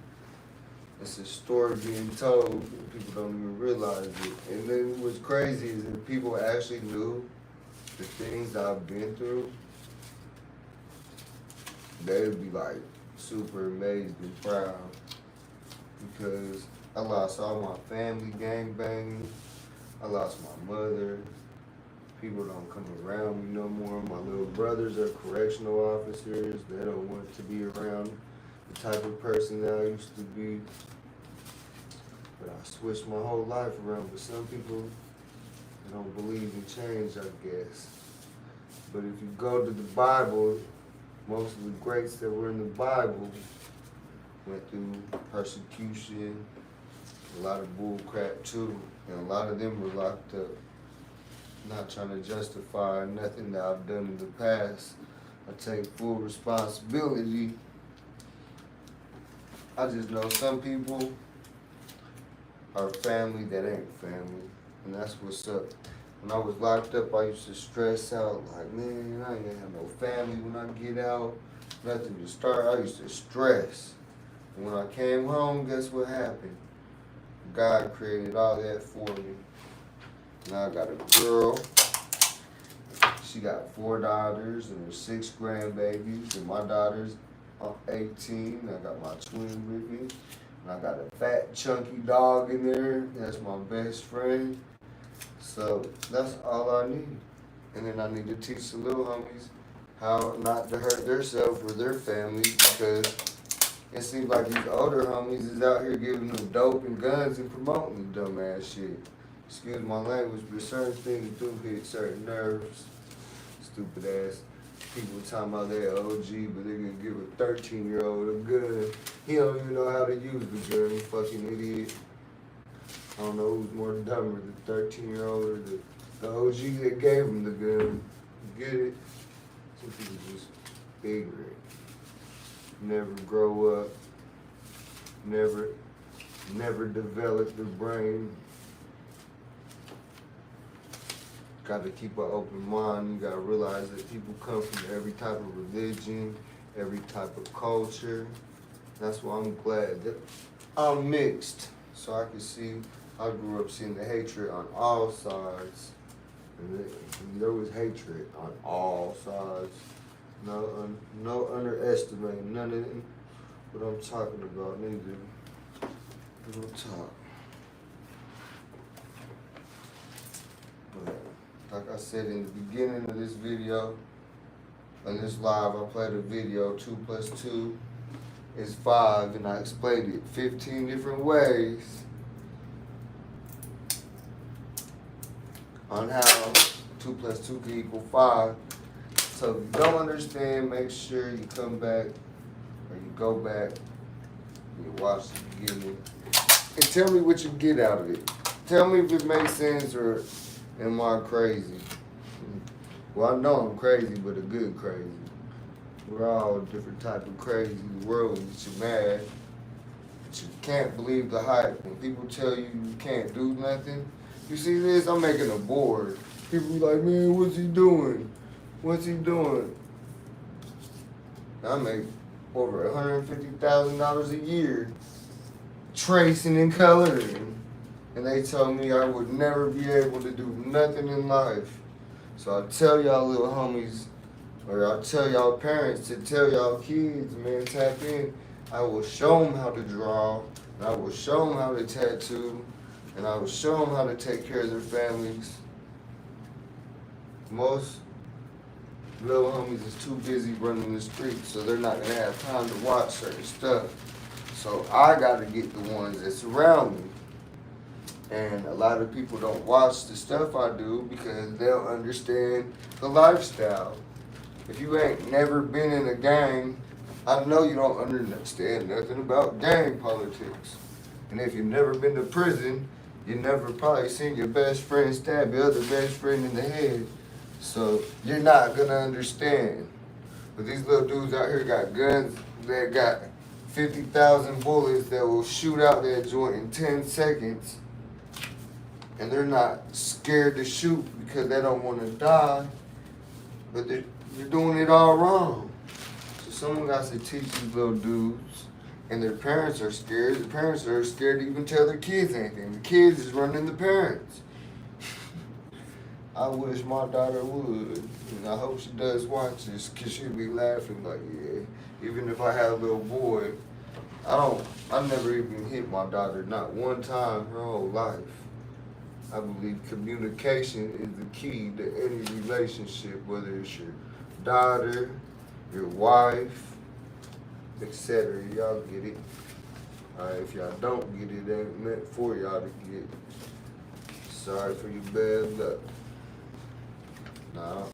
It's a story being told, and people don't even realize it. And then what's crazy is that people actually knew the things I've been through, they would be like super amazed and proud because I lost all my family gangbanging. I lost my mother. People don't come around me no more. My little brothers are correctional officers. They don't want to be around the type of person that I used to be. But I switched my whole life around. But some people, they don't believe in change, I guess. But if you go to the Bible, most of the greats that were in the Bible went through persecution, a lot of bull crap too, and a lot of them were locked up. Not trying to justify nothing that I've done in the past. I take full responsibility. I just know some people are family that ain't family. And that's what's up. When I was locked up, I used to stress out like, man, I ain't gonna have no family when I get out. Nothing to start. I used to stress. And when I came home, guess what happened? God created all that for me. Now I got a girl. She got 4 daughters and her 6 grandbabies. And my daughter's 18. I got my twin with me. And I got a fat, chunky dog in there. That's my best friend. So that's all I need. And then I need to teach the little homies how not to hurt themselves or their families, because it seems like these older homies is out here giving them dope and guns and promoting the dumbass shit. Excuse my language, but certain things do hit certain nerves. Stupid ass people talking about their OG, but they're gonna give a 13-year-old a gun. He don't even know how to use the gun, fucking idiot. I don't know who's more dumber, the 13-year-old or the OG that gave him the gun. You get it? Some people just ignorant. Never grow up. Never develop their brain. Got to keep an open mind. You got to realize that people come from every type of religion, every type of culture. That's why I'm glad that I'm mixed, so I can see. I grew up seeing the hatred on all sides. And there was hatred on all sides. No underestimating none of them. What I'm talking about, neither. Real talk. But like I said in the beginning of this video, on this live, I played a video, 2 + 2 is 5, and I explained it 15 different ways on how 2 + 2 can equal 5. So if you don't understand, make sure you come back or you go back and you watch the beginning and tell me what you get out of it. Tell me if it makes sense or am I crazy? Well, I know I'm crazy, but a good crazy. We're all a different type of crazy. The world will get you mad. But you can't believe the hype. When people tell you you can't do nothing, you see this? I'm making a board. People be like, man, what's he doing? What's he doing? I make over $150,000 a year tracing and coloring. And they told me I would never be able to do nothing in life. So I tell y'all little homies, or I tell y'all parents to tell y'all kids, man, tap in. I will show them how to draw, and I will show them how to tattoo, and I will show them how to take care of their families. Most little homies is too busy running the streets, so they're not gonna have time to watch certain stuff. So I gotta get the ones that surround me. And a lot of people don't watch the stuff I do because they don't understand the lifestyle. If you ain't never been in a gang, I know you don't understand nothing about gang politics. And if you've never been to prison, you never probably seen your best friend stab your other best friend in the head. So you're not gonna understand. But these little dudes out here got guns that got 50,000 bullets that will shoot out that joint in 10 seconds. And they're not scared to shoot because they don't want to die. But they're doing it all wrong. So someone got to teach these little dudes. And their parents are scared. The parents are scared to even tell their kids anything. The kids is running the parents. I wish my daughter would. And I hope she does watch this, because she'll be laughing like, yeah. Even if I had a little boy, I never even hit my daughter, not one time her whole life. I believe communication is the key to any relationship, whether it's your daughter, your wife, etc. Y'all get it. Alright, if y'all don't get it, it ain't meant for y'all to get. Sorry for your bad luck. Nah,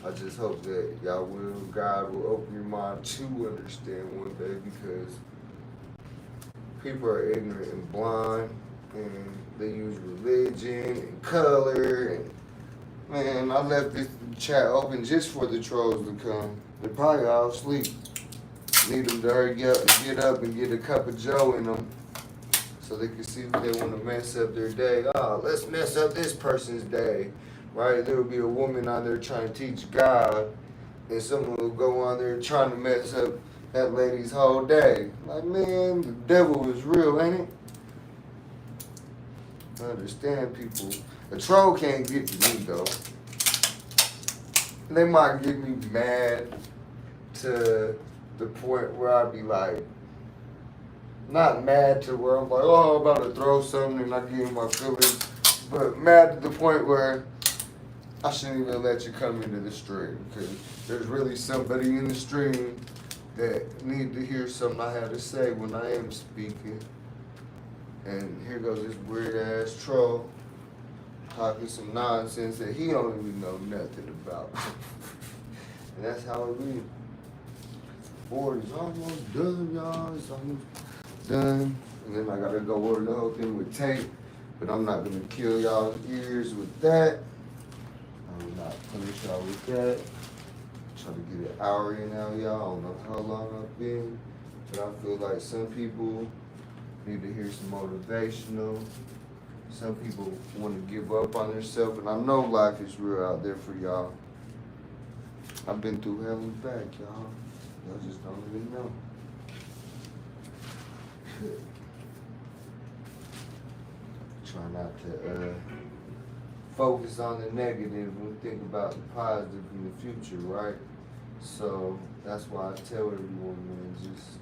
I just hope that y'all will, God will open your mind to understand one day, because people are ignorant and blind, and they use religion and color and Man, I left this chat open just for the trolls to come. They're probably all asleep. Need them to hurry up and get up and get a cup of joe in them so they can see if they want to mess up their day. Oh, let's mess up this person's day, right? There will be a woman on there trying to teach God, and someone will go on there trying to mess up that lady's whole day. Like, man, the devil is real, ain't it? I understand people. A troll can't get to me, though. They might get me mad to the point where I'd be like, not mad to where I'm like, oh, I'm about to throw something and I get in my feelings, but mad to the point where I shouldn't even let you come into the stream because there's really somebody in the stream that need to hear something I have to say when I am speaking. And here goes this weird ass troll talking some nonsense that he don't even know nothing about. And that's how it is. Board is almost done, y'all. It's almost done. And then I gotta go over the whole thing with tape. But I'm not gonna kill y'all's ears with that. I will not punish y'all with that. Try to get an hour in now, y'all. I don't know how long I've been. But I feel like some people need to hear some motivational. Some people want to give up on themselves. And I know life is real out there for y'all. I've been through hell and back, y'all. Y'all just don't even know. Try not to focus on the negative and think about the positive in the future, right? So that's why I tell everyone, man, just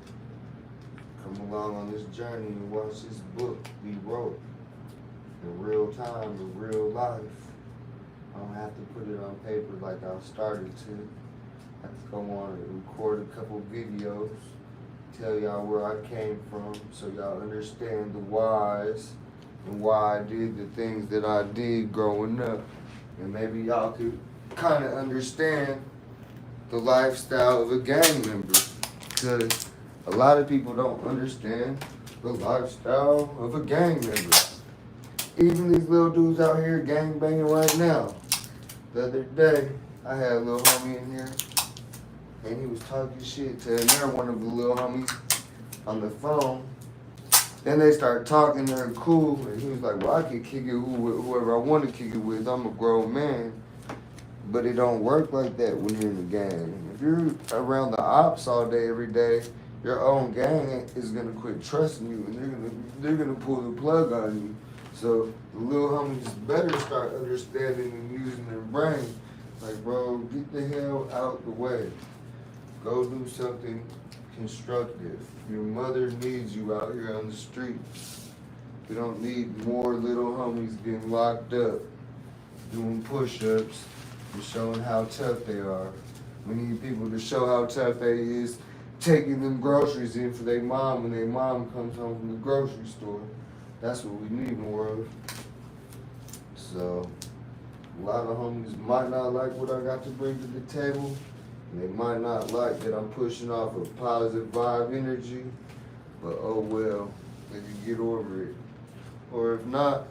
come along on this journey and watch this book be wrote in real time, in real life. I don't have to put it on paper like I started to. I have to go on and record a couple videos, tell y'all where I came from so y'all understand the whys and why I did the things that I did growing up. And maybe y'all could kind of understand the lifestyle of a gang member, because a lot of people don't understand the lifestyle of a gang member. Even these little dudes out here gang banging right now. The other day, I had a little homie in here, and he was talking shit to another one of the little homies on the phone. Then they started talking, they're cool, and he was like, well, I can kick it with whoever I want to kick it with. I'm a grown man. But it don't work like that when you're in the gang. If you're around the ops all day, every day, your own gang is gonna quit trusting you, and they're gonna pull the plug on you. So the little homies better start understanding and using their brain. Like, bro, get the hell out the way. Go do something constructive. Your mother needs you out here on the streets. We don't need more little homies getting locked up, doing push-ups, and showing how tough they are. We need people to show how tough they is taking them groceries in for their mom when their mom comes home from the grocery store. That's what we need more of. So, a lot of homies might not like what I got to bring to the table. And they might not like that I'm pushing off a positive vibe energy. But oh well, they can get over it. Or if not,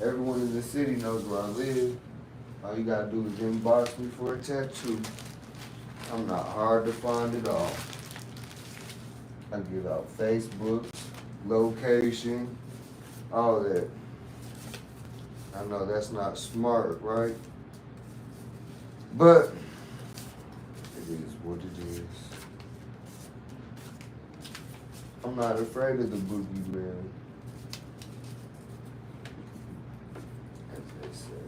everyone in the city knows where I live. All you gotta do is inbox me for a tattoo. I'm not hard to find at all. I give out Facebook, location, all that. I know that's not smart, right? But it is what it is. I'm not afraid of the boogeyman, as they say.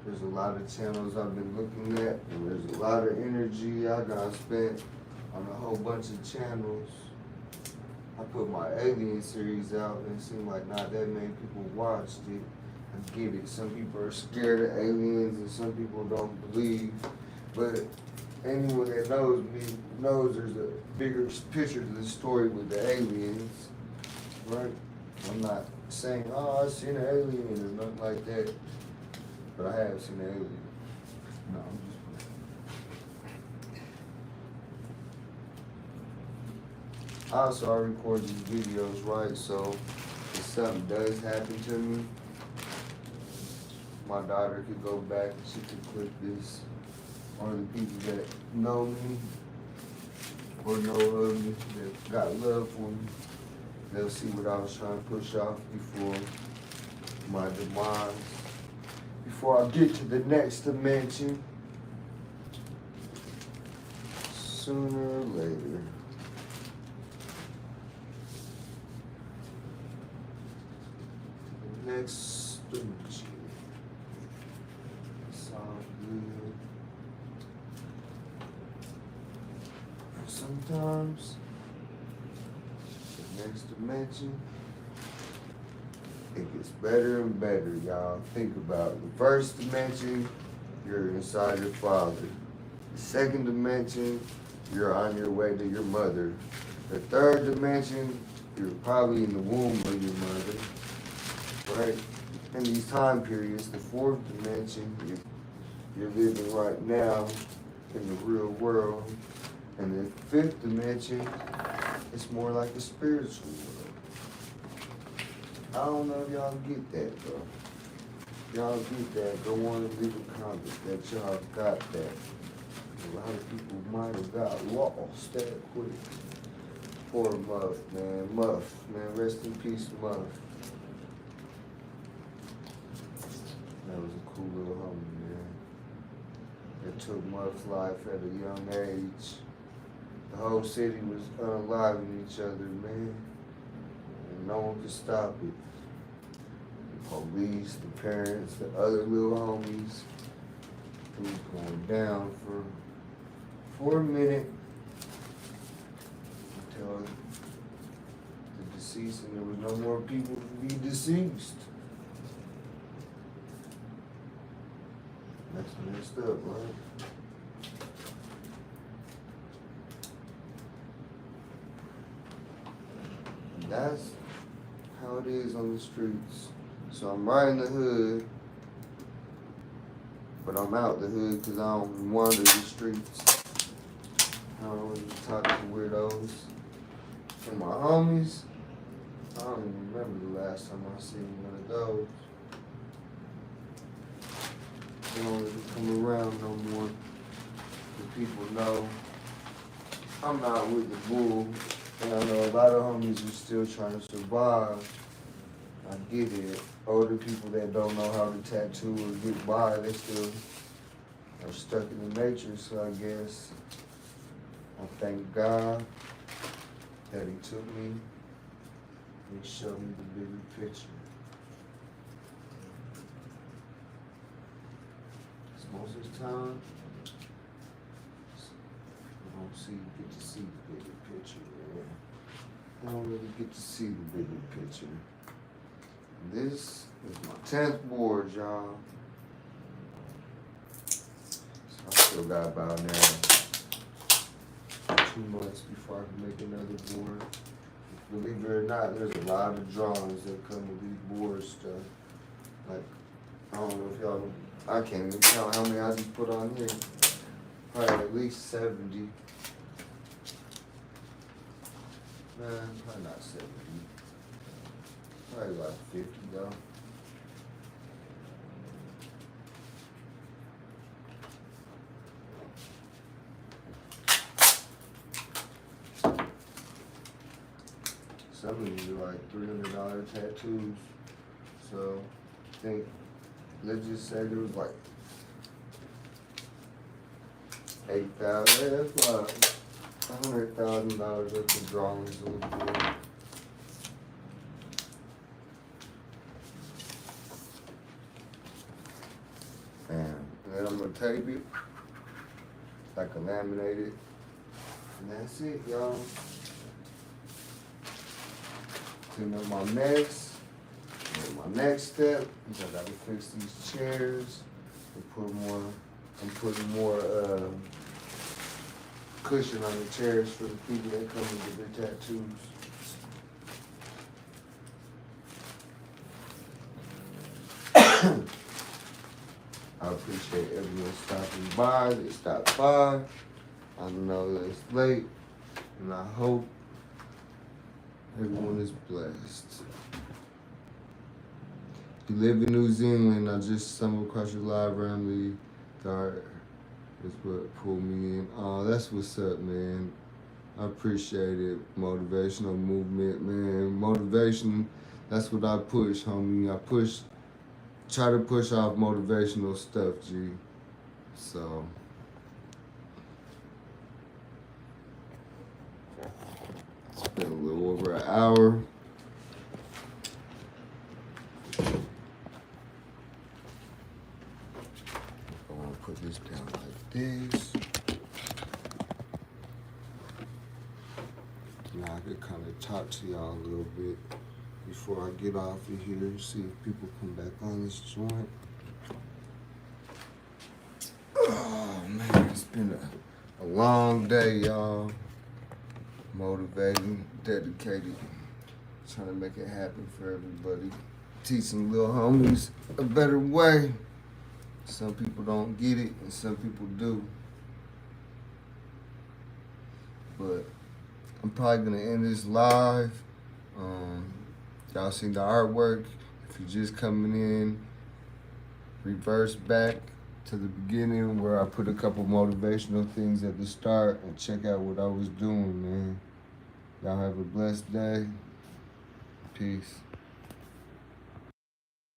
There's a lot of channels I've been looking at, and there's a lot of energy I got spent on a whole bunch of channels. I put my Alien series out, and it seemed like not that many people watched it. I get it. Some people are scared of aliens, and some people don't believe. But anyone that knows me knows there's a bigger picture to the story with the aliens, right? I'm not saying, oh, I've seen an alien or nothing like that. But I have seen an alien. No, I'm just playing. Also, I record these videos, right? So if something does happen to me, my daughter could go back and she could clip this. Or the people that know me or know of me, that got love for me, they'll see what I was trying to push off before my demise. Before I get to the next dimension, sooner or later. The next dimension. It's all good. And sometimes, the next dimension, it gets better and better, y'all. Think about it. The first dimension, you're inside your father. The second dimension, you're on your way to your mother. The third dimension, you're probably in the womb of your mother, right? In these time periods, the fourth dimension, you're living right now in the real world. And the fifth dimension, it's more like a spiritual world. I don't know if y'all get that, though. Y'all get that, go on and leave a comment that y'all got that. A lot of people might have got lost that quick. Poor Muff, man. Muff, man. Rest in peace, Muff. That was a cool little homie, man. That took Muff's life at a young age. The whole city was unaliving each other, man. And no one could stop it. The police, the parents, the other little homies. It was going down for a minute until the deceased, and there was no more people to be deceased. That's messed up, right? And that's how it is on the streets. So I'm right in the hood, but I'm out the hood because I don't wander the streets. I don't really talk to weirdos. And my homies, I don't even remember the last time I seen one of those. They don't really come around no more. The people know I'm not with the bull. And I know a lot of homies are still trying to survive. I get it. Older people that don't know how to tattoo or get by, they still are stuck in the matrix, so I guess I thank God that he took me and he showed me the bigger picture. Because most of the time, people don't get to see the bigger picture, man. I don't really get to see the bigger picture. This is my 10th board, y'all. So I still got about now 2 months before I can make another board. Believe it or not, there's a lot of drawings that come with these board stuff. Like, I don't know if y'all, I can't even count how many I just put on here. Probably at least 70. Nah, probably not 70. Probably like 50 though. Some of these are like $300 tattoos. So I think, let's just say there was like 8,000, that's like $100,000 worth of drawings on the board. And then I'm gonna tape it like a laminated, and that's it, y'all. Clean up my mess. And my next step is I gotta fix these chairs and put more. I'm putting more cushion on the chairs for the people that come and get their tattoos. I appreciate everyone stopping by. They stopped by. I know that it's late, and I hope everyone is blessed. You live in New Zealand. I just stumbled across your live randomly. Thought is what pulled me in. Oh, that's what's up, man. I appreciate it. Motivational movement, man. Motivation, that's what I push, homie. Try to push off motivational stuff, G. So, it's been a little over an hour. I want to put this down like this. Now I could kind of talk to y'all a little bit before I get off of here, see if people come back on this joint. Oh man, it's been a long day, y'all. Motivating, dedicated, trying to make it happen for everybody. Teaching little homies a better way. Some people don't get it and some people do. But I'm probably gonna end this live. Y'all seen the artwork. If you're just coming in, reverse back to the beginning where I put a couple motivational things at the start and check out what I was doing, man. Y'all have a blessed day. Peace.